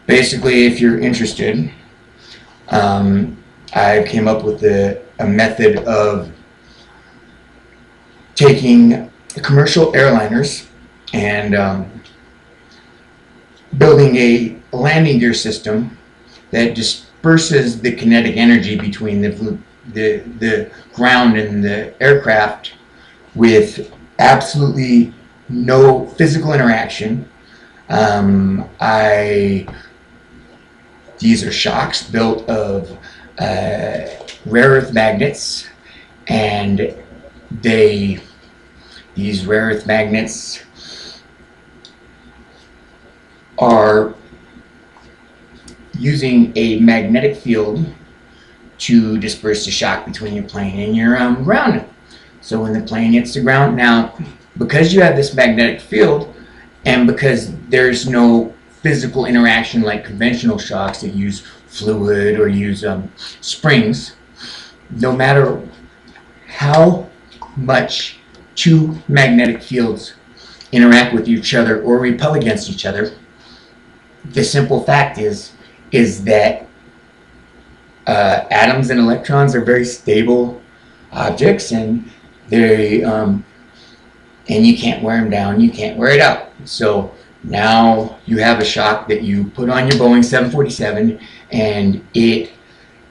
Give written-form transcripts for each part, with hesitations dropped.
Basically, if you're interested, I came up with a method of taking commercial airliners and building a landing gear system that disperses the kinetic energy between the ground and the aircraft with absolutely no physical interaction. These are shocks built of rare earth magnets, and these rare earth magnets are using a magnetic field to disperse the shock between your plane and your ground. So when the plane hits the ground, now because you have this magnetic field and because there's no physical interaction like conventional shocks that use fluid or use springs, no matter how much two magnetic fields interact with each other or repel against each other, the simple fact is that atoms and electrons are very stable objects, and they and you can't wear them down, you can't wear it out. So now you have a shock that you put on your Boeing 747, and it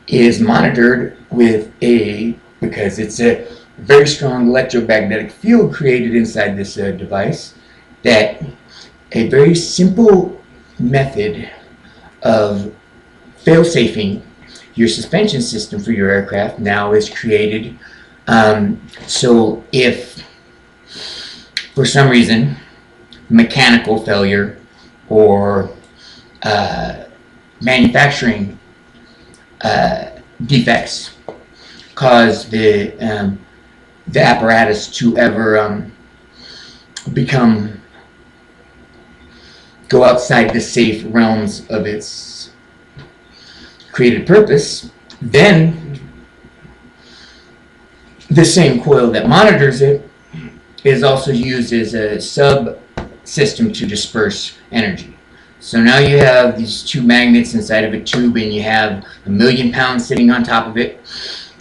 is monitored with because it's a very strong electromagnetic field created inside this device, that a very simple method of fail-safing your suspension system for your aircraft now is created. So if for some reason mechanical failure or manufacturing defects cause the apparatus to ever go outside the safe realms of its created purpose, then the same coil that monitors it is also used as a subsystem to disperse energy. So now you have these two magnets inside of a tube, and you have 1,000,000 pounds sitting on top of it,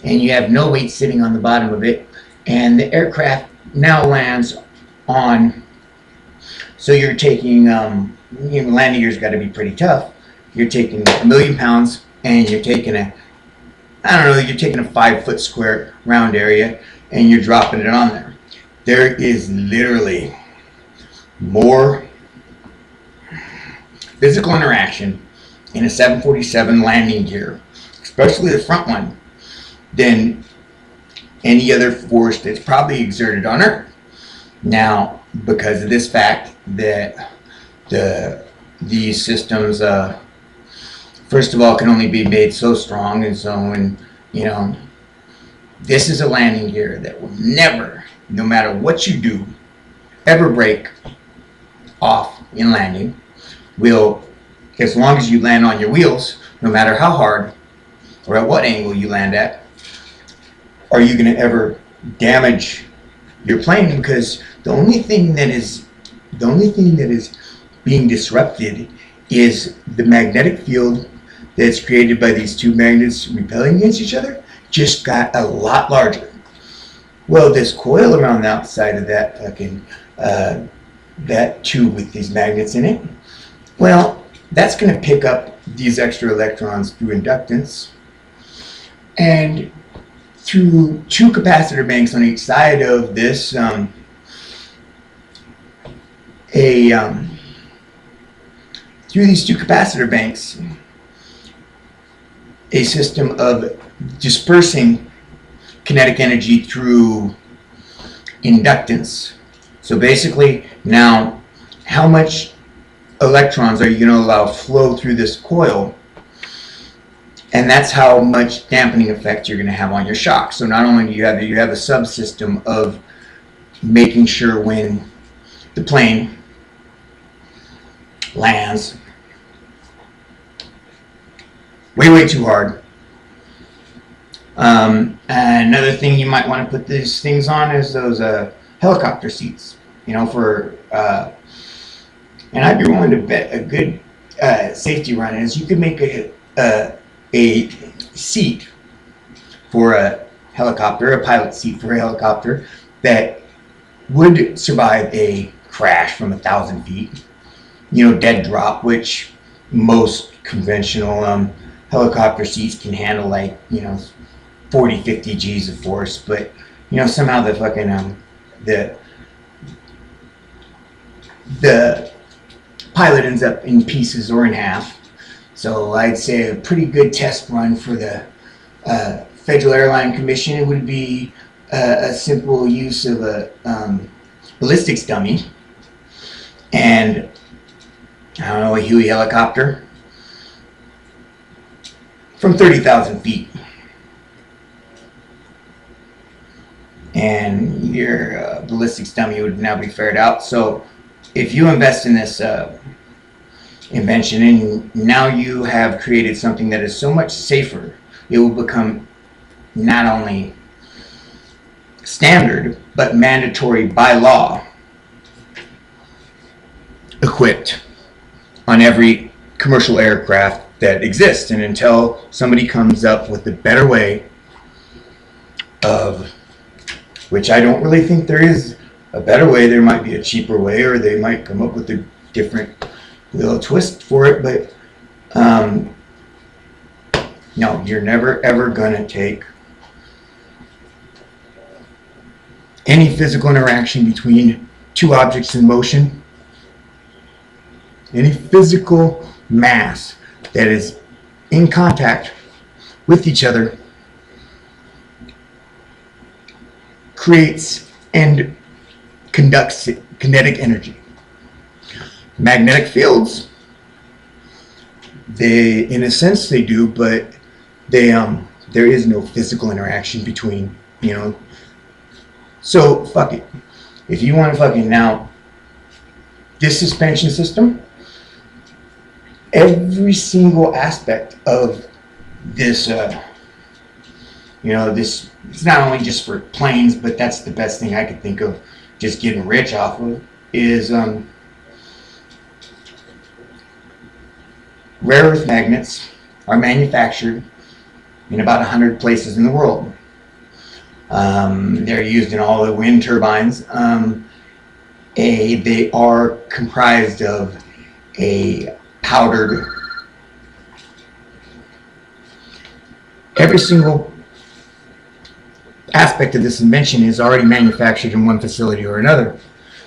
and you have no weight sitting on the bottom of it, and the aircraft now lands on. So you're taking landing gear's got to be pretty tough. You're taking 1,000,000 pounds, and you're taking you're taking a 5-foot square round area, and you're dropping it on there. There is literally more physical interaction in a 747 landing gear, especially the front one, than any other force that's probably exerted on Earth. Now, because of this fact that these systems, first of all, can only be made so strong, and so when this is a landing gear that will never, no matter what you do, ever break off in landing. Will, as long as you land on your wheels, no matter how hard or at what angle you land at, are you going to ever damage your plane? Because the only thing that is being disrupted is the magnetic field that's created by these two magnets repelling against each other just got a lot larger. Well, this coil around the outside of that fucking that tube with these magnets in it, well, that's going to pick up these extra electrons through inductance, and through two capacitor banks on each side of this, through these two capacitor banks, a system of dispersing kinetic energy through inductance. So basically, now, how much electrons are you going to allow flow through this coil? And that's how much dampening effect you're going to have on your shock. So not only do you have a subsystem of making sure when the plane lands way too hard. Another thing you might want to put these things on is those helicopter seats. For and I'd be willing to bet a good safety run is you could make a seat for a helicopter, a pilot seat for a helicopter that would survive a crash from 1,000 feet. Dead drop, which most conventional helicopter seats can handle, like 40, 50 G's of force. But somehow the fucking the pilot ends up in pieces or in half. So I'd say a pretty good test run for the Federal Airline Commission, it would be a simple use of a ballistics dummy and, I don't know, a Huey helicopter from 30,000 feet. And your ballistics dummy would now be fared out. So if you invest in this invention, and now you have created something that is so much safer, it will become not only standard but mandatory by law equipped on every commercial aircraft that exists. And until somebody comes up with a better way of, which I don't really think there is a better way, there might be a cheaper way, or they might come up with a different little twist for it, but no, you're never ever gonna take any physical interaction between two objects in motion, any physical mass that is in contact with each other creates and conducts kinetic energy. Magnetic fields, they, in a sense, they do, but they there is no physical interaction between, So fuck it. If you want to fucking now, this suspension system, every single aspect of this, this, it's not only just for planes, but that's the best thing I could think of just getting rich off of, is rare earth magnets are manufactured in about 100 places in the world. They're used in all the wind turbines. They are comprised of a powdered, every single aspect of this invention is already manufactured in one facility or another.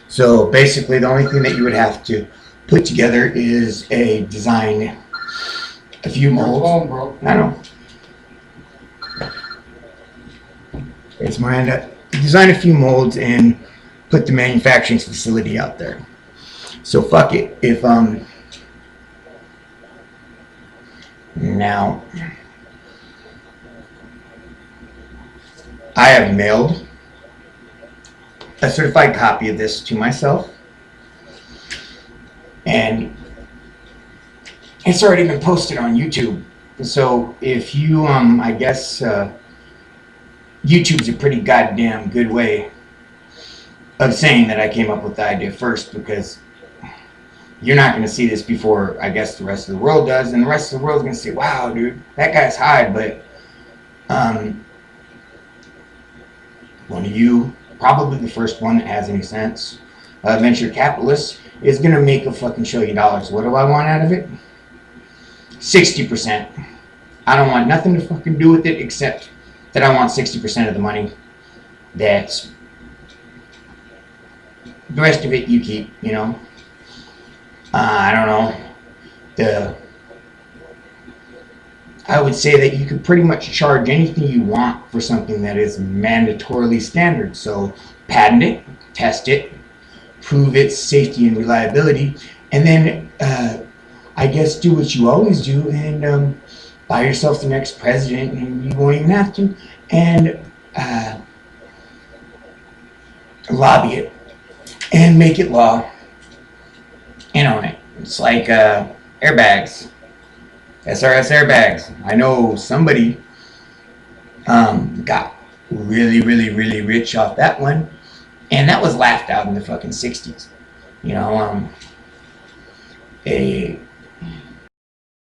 So basically the only thing that you would have to put together is a design, a few molds. I know. It's Miranda. Design a few molds and put the manufacturing facility out there. So fuck it. If now I have mailed a certified copy of this to myself, and it's already been posted on YouTube. So if you I guess YouTube's a pretty goddamn good way of saying that I came up with the idea first, because you're not going to see this before, I guess, the rest of the world does, and the rest of the world's going to say, wow, dude, that guy's high. But one of you, probably the first one that has any sense, venture capitalist, is going to make a fucking $1 trillion. What do I want out of it? 60%. I don't want nothing to fucking do with it, except that I want 60% of the money. That's the rest of it you keep, I don't know. I would say that you could pretty much charge anything you want for something that is mandatorily standard. So patent it, test it, prove its safety and reliability, and then I guess do what you always do and buy yourself the next president, and you won't even have to, and lobby it and make it law and own it. It's like airbags, SRS airbags. I know somebody got really, really, really rich off that one, and that was laughed out in the fucking 60s. A